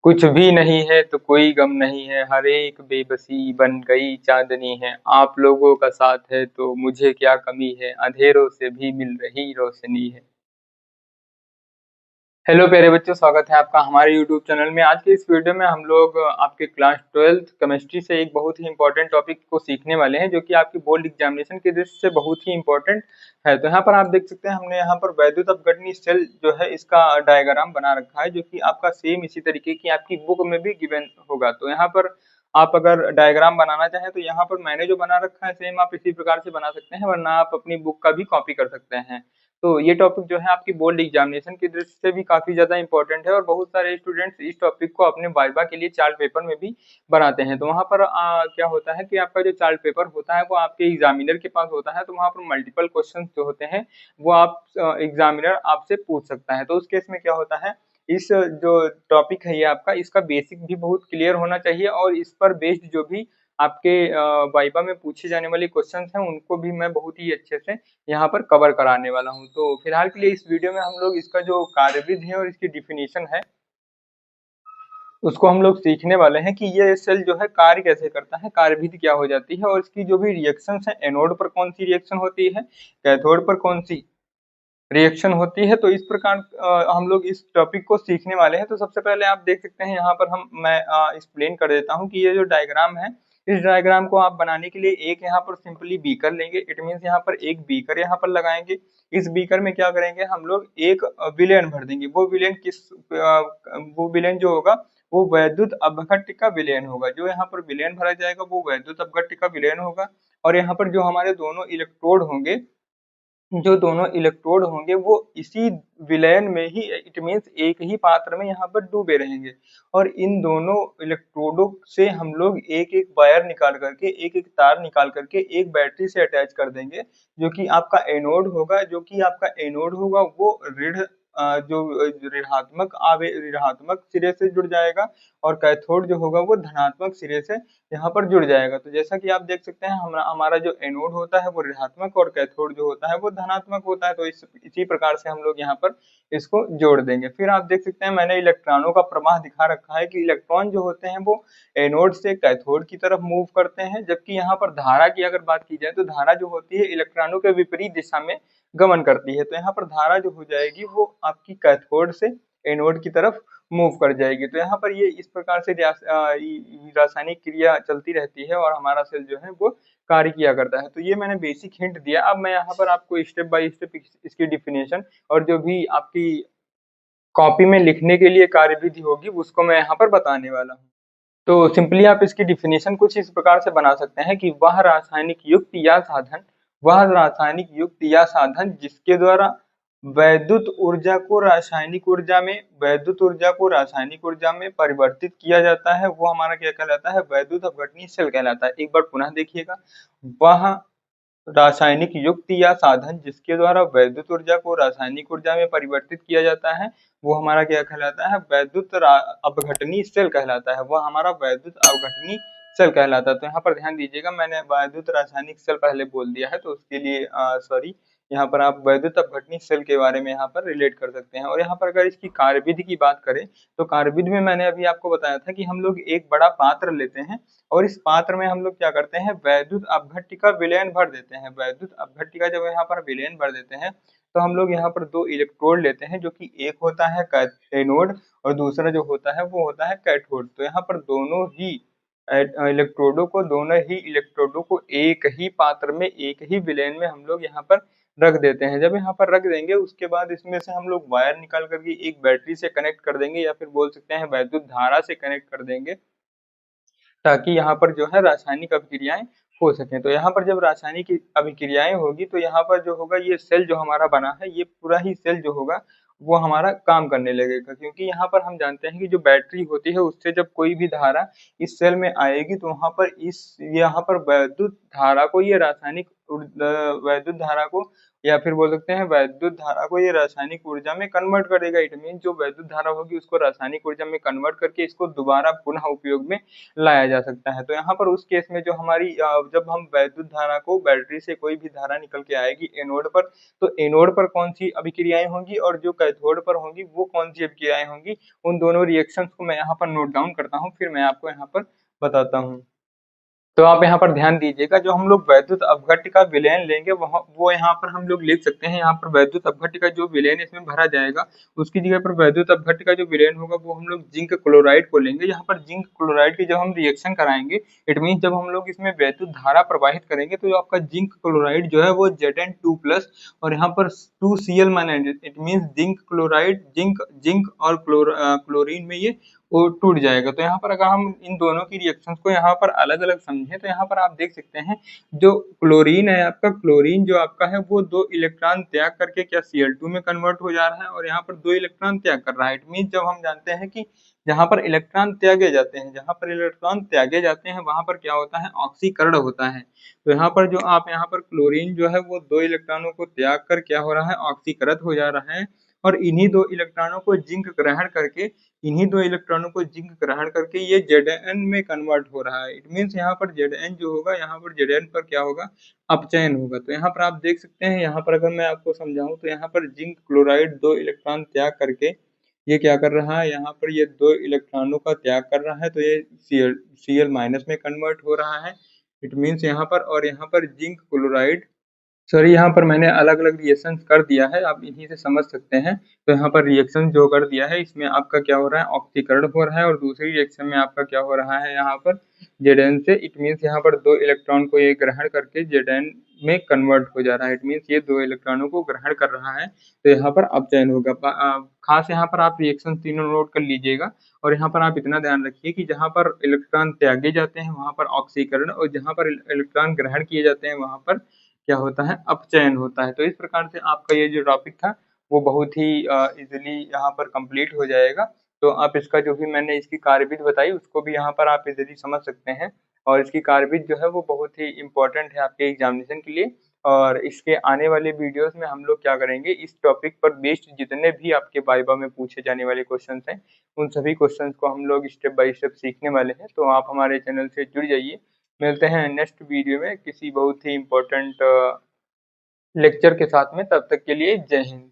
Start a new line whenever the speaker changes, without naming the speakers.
कुछ भी नहीं है तो कोई गम नहीं है, हर एक बेबसी बन गई चांदनी है। आप लोगों का साथ है तो मुझे क्या कमी है, अंधेरों से भी मिल रही रोशनी है। हेलो प्यारे बच्चों, स्वागत है आपका हमारे यूट्यूब चैनल में। आज के इस वीडियो में हम लोग आपके क्लास 12th केमिस्ट्री से एक बहुत ही इंपॉर्टेंट टॉपिक को सीखने वाले हैं, जो कि आपकी बोर्ड एग्जामिनेशन की दृष्टि से बहुत ही इंपॉर्टेंट है। तो यहाँ पर आप देख सकते हैं, हमने यहाँ पर वैद्युत अपघटनी सेल जो है इसका डायग्राम बना रखा है, जो कि आपका सेम इसी तरीके की आपकी बुक में भी गिवन होगा। तो यहाँ पर आप अगर डायग्राम बनाना चाहें तो यहाँ पर मैंने जो बना रखा है सेम आप इसी प्रकार से बना सकते हैं, वरना आप अपनी बुक का भी कॉपी कर सकते हैं। तो ये टॉपिक जो है आपकी बोर्ड एग्जामिनेशन की दृष्टि से भी काफी ज्यादा इंपॉर्टेंट है, और बहुत सारे स्टूडेंट्स इस टॉपिक को अपने वाइवा के लिए चार्ट पेपर में भी बनाते हैं। तो वहां पर क्या होता है कि आपका जो चार्ट पेपर होता है वो आपके एग्जामिनर के पास होता है, तो वहां पर मल्टीपल क्वेश्चन जो होते हैं वो आप एग्जामिनर आपसे पूछ सकता है। तो उस केस में क्या होता है, इस जो टॉपिक है ये आपका, इसका बेसिक भी बहुत क्लियर होना चाहिए, और इस पर बेस्ड जो भी आपके वाइवा में पूछे जाने वाले क्वेश्चंस हैं उनको भी मैं बहुत ही अच्छे से यहाँ पर कवर कराने वाला हूँ। तो फिलहाल के लिए इस वीडियो में हम लोग इसका जो कार्यविधि है और इसकी डिफिनीशन है उसको हम लोग सीखने वाले हैं कि ये सेल जो है कार्य कैसे करता है, कार्यविधि क्या हो जाती है, और इसकी जो भी रिएक्शंस है, एनोड पर कौन सी रिएक्शन होती है, कैथोड पर कौन सी रिएक्शन होती है। तो इस प्रकार हम लोग इस टॉपिक को सीखने वाले हैं। तो सबसे पहले आप देख सकते हैं यहाँ पर मैं एक्सप्लेन कर देता हूँ कि ये जो डायग्राम है, इस डायग्राम को आप बनाने के लिए एक यहाँ पर सिंपली बीकर लेंगे। इट मीन्स यहाँ पर एक बीकर यहाँ पर लगाएंगे। इस बीकर में क्या करेंगे, हम लोग एक विलेन भर देंगे। वो विलेन वो विलेन जो होगा वो वैद्युत अपघट्य का विलेन होगा। जो यहाँ पर विलेन भरा जाएगा वो वैद्युत अपघट्य का विलेन होगा। और यहाँ पर जो हमारे दोनों इलेक्ट्रोड होंगे, वो इसी विलयन में ही, इट मीन्स एक ही पात्र में यहाँ पर डूबे रहेंगे। और इन दोनों इलेक्ट्रोडों से हम लोग एक एक वायर निकाल करके, एक एक तार निकाल करके एक बैटरी से अटैच कर देंगे, जो कि आपका एनोड होगा। वो ऋण जो ऋणात्मक सिरे से जुड़ जाएगा, और कैथोड जो होगा वो धनात्मक सिरे से यहाँ पर जुड़ जाएगा। तो जैसा कि आप देख सकते हैं, हमारा जो एनोड होता है वो ऋणात्मक, और कैथोड जो होता है वो धनात्मक होता है। तो इसी प्रकार से हम लोग यहाँ पर इसको जोड़ देंगे। फिर आप देख सकते हैं, मैंने इलेक्ट्रॉनों का प्रवाह दिखा रखा है कि इलेक्ट्रॉन जो होते हैं वो एनोड से कैथोड की तरफ मूव करते हैं, जबकि यहाँ पर धारा की अगर बात की जाए तो धारा जो होती है इलेक्ट्रॉनों के विपरीत दिशा में गमन करती है। तो यहाँ पर धारा जो हो जाएगी वो आपकी कैथोड से एनोड की तरफ मूव कर जाएगी। तो यहाँ पर ये इस प्रकार से रासायनिक क्रिया चलती रहती है, और हमारा सेल जो है वो कार्य किया करता है। तो ये मैंने बेसिक हिंट दिया। अब मैं यहाँ पर आपको स्टेप बाय स्टेप इसकी डिफिनेशन और जो भी आपकी कॉपी में लिखने के लिए कार्यविधि होगी उसको मैं यहाँ पर बताने वाला हूँ। तो सिंपली आप इसकी डिफिनेशन कुछ इस प्रकार से बना सकते हैं कि वह रासायनिक युक्त या साधन जिसके द्वारा वैद्युत ऊर्जा को रासायनिक ऊर्जा में परिवर्तित किया जाता है, वो हमारा क्या कहलाता है, वैद्युत अपघटनी सेल कहलाता है। एक बार पुनः देखिएगा, वह रासायनिक युक्ति या साधन जिसके द्वारा वैद्युत ऊर्जा को रासायनिक ऊर्जा में परिवर्तित किया जाता है, वो हमारा क्या कहलाता है, अपघटनी सेल कहलाता है। वह हमारा वैद्युत अपघटनी सेल कहलाता है। तो यहाँ पर ध्यान दीजिएगा, मैंने वैद्युत रासायनिक सेल पहले बोल दिया है, तो उसके लिए सॉरी। यहाँ पर आप वैद्युत अपघटनी सेल के बारे में यहाँ पर रिलेट कर सकते हैं। और यहाँ पर अगर इसकी कार्यविधि की बात करें तो कार्यविधि में मैंने अभी आपको बताया था कि हम लोग एक बड़ा पात्र लेते हैं, और इस पात्र में हम लोग क्या करते हैं, वैद्युत अपघट्य का विलयन भर देते हैं। वैद्युत अपघट्य का जब यहाँ पर विलयन भर देते हैं तो हम लोग यहाँ पर दो इलेक्ट्रोड लेते हैं, जो कि एक होता है एनोड और दूसरा जो होता है वो होता है कैथोड। तो यहाँ पर दोनों ही इलेक्ट्रोडों को एक ही पात्र में, एक ही विलयन में हम लोग यहाँ पर रख देते हैं। जब यहाँ पर रख देंगे उसके बाद इसमें से हम लोग वायर निकाल करके एक बैटरी से कनेक्ट कर देंगे, या फिर बोल सकते हैं वैद्युत धारा से कनेक्ट कर देंगे, ताकि यहाँ पर जो है रासायनिक अभिक्रियाएं हो सकें। तो यहाँ पर जब रासायनिक अभिक्रियाएं होगी तो यहाँ पर जो होगा, ये सेल जो हमारा बना है, ये पूरा ही सेल जो होगा वो हमारा काम करने लगेगा। क्योंकि यहाँ पर हम जानते हैं कि जो बैटरी होती है उससे जब कोई भी धारा इस सेल में आएगी तो वहां पर यहाँ पर वैद्युत धारा को या फिर बोल सकते हैं वैद्युत धारा को ये रासायनिक ऊर्जा में कन्वर्ट करेगा। इट मीन जो वैद्युत धारा होगी उसको रासायनिक ऊर्जा में कन्वर्ट करके इसको दोबारा पुनः उपयोग में लाया जा सकता है। तो यहाँ पर उस केस में जो हमारी जब हम वैद्युत धारा को बैटरी से कोई भी धारा निकल के आएगी एनोड पर, तो एनोड पर कौन सी अभिक्रियाएं होंगी और जो कैथोड पर होंगी वो कौन सी अभिक्रियाएं होंगी, उन दोनों रिएक्शंस को मैं यहाँ पर नोट डाउन करता हूँ, फिर मैं आपको यहाँ पर बताता हूँ। तो आप यहाँ पर ध्यान दीजिएगा, जो हम लोग वैद्युत अपघट्य का विलयन लेंगे वह वो यहाँ पर हम लोग लिख सकते हैं। यहाँ पर वैद्युत अपघट्य का जो विलयन इसमें भरा जाएगा उसकी जगह पर वैद्युत अपघट्य का जो विलयन होगा वो हम लोग जिंक क्लोराइड को लेंगे। यहाँ पर जिंक क्लोराइड की जब हम रिएक्शन कराएंगे, इट मीन जब हम लोग इसमें वैद्युत धारा प्रवाहित करेंगे, तो जो आपका जिंक क्लोराइड जो है वो Zn2+ और यहाँ पर 2Cl minus, it mean zinc chloride, zinc zinc और क्लोरीन में ये वो टूट जाएगा। तो यहाँ पर अगर हम इन दोनों की रिएक्शंस को यहाँ पर अलग अलग समझें, तो यहाँ पर आप देख सकते हैं जो क्लोरीन है आपका, क्लोरीन जो आपका है वो 2 इलेक्ट्रॉन त्याग करके क्या Cl2 में कन्वर्ट हो जा रहा है और यहाँ पर 2 इलेक्ट्रॉन त्याग कर रहा है। इट मीन जब हम जानते हैं कि जहाँ पर इलेक्ट्रॉन त्यागे जाते हैं, जहाँ पर इलेक्ट्रॉन त्यागे जाते हैं वहां पर क्या होता है, ऑक्सीकरण होता है। तो यहाँ पर जो आप यहाँ पर क्लोरीन जो है वो 2 इलेक्ट्रॉनों को त्याग कर क्या हो रहा है, ऑक्सीकृत हो जा रहा है और इन्हीं 2 इलेक्ट्रॉनों को जिंक ग्रहण करके, इन्हीं 2 इलेक्ट्रॉनों को जिंक ग्रहण करके ये Zn में कन्वर्ट हो रहा है। इट मीन्स यहाँ पर Zn जो होगा, यहाँ पर Zn पर क्या होगा, अपचयन होगा। तो यहाँ पर आप देख सकते हैं, यहाँ पर अगर मैं आपको समझाऊं तो यहाँ पर जिंक क्लोराइड 2 इलेक्ट्रॉन त्याग करके ये क्या कर रहा है, यहाँ पर ये 2 इलेक्ट्रॉनों का त्याग कर रहा है, तो ये Cl माइनस में कन्वर्ट हो रहा है। इट मीन्स यहाँ पर, और यहाँ पर जिंक क्लोराइड, सॉरी यहाँ पर मैंने अलग अलग रिएक्शन कर दिया है, आप इन्हीं से समझ सकते हैं। तो यहाँ पर रिएक्शन जो कर दिया है इसमें आपका क्या हो रहा है, ऑक्सीकरण हो रहा है और दूसरी रिएक्शन में आपका क्या हो रहा है, यहाँ पर Zn से, इट मीन्स यहाँ पर 2 इलेक्ट्रॉन को ये ग्रहण करके Zn में कन्वर्ट हो जा रहा है। इट मीन्स ये 2 इलेक्ट्रॉनों को ग्रहण कर रहा है, तो यहाँ पर अपचयन होगा। खास यहाँ पर आप रिएक्शन तीनों नोट कर लीजिएगा और यहाँ पर आप इतना ध्यान रखिए कि जहाँ पर इलेक्ट्रॉन त्यागे जाते हैं वहाँ पर ऑक्सीकरण और जहाँ पर इलेक्ट्रॉन ग्रहण किए जाते हैं वहाँ पर क्या होता है, अपचयन होता है। तो इस प्रकार से आपका ये जो टॉपिक था वो बहुत ही इजीली यहाँ पर कंप्लीट हो जाएगा। तो आप इसका जो भी मैंने इसकी कार्यविधि बताई उसको भी यहाँ पर आप इजीली समझ सकते हैं और इसकी कार्यविधि जो है वो बहुत ही इम्पोर्टेंट है आपके एग्जामिनेशन के लिए। और इसके आने वाले वीडियोस में हम लोग क्या करेंगे, इस टॉपिक पर बेस्ड जितने भी आपके वाइवा में पूछे जाने वाले क्वेश्चंस हैं उन सभी क्वेश्चंस को हम लोग स्टेप बाय स्टेप सीखने वाले हैं। तो आप हमारे चैनल से जुड़ जाइए। मिलते हैं नेक्स्ट वीडियो में किसी बहुत ही इम्पोर्टेंट लेक्चर के साथ में, तब तक के लिए जय हिंद।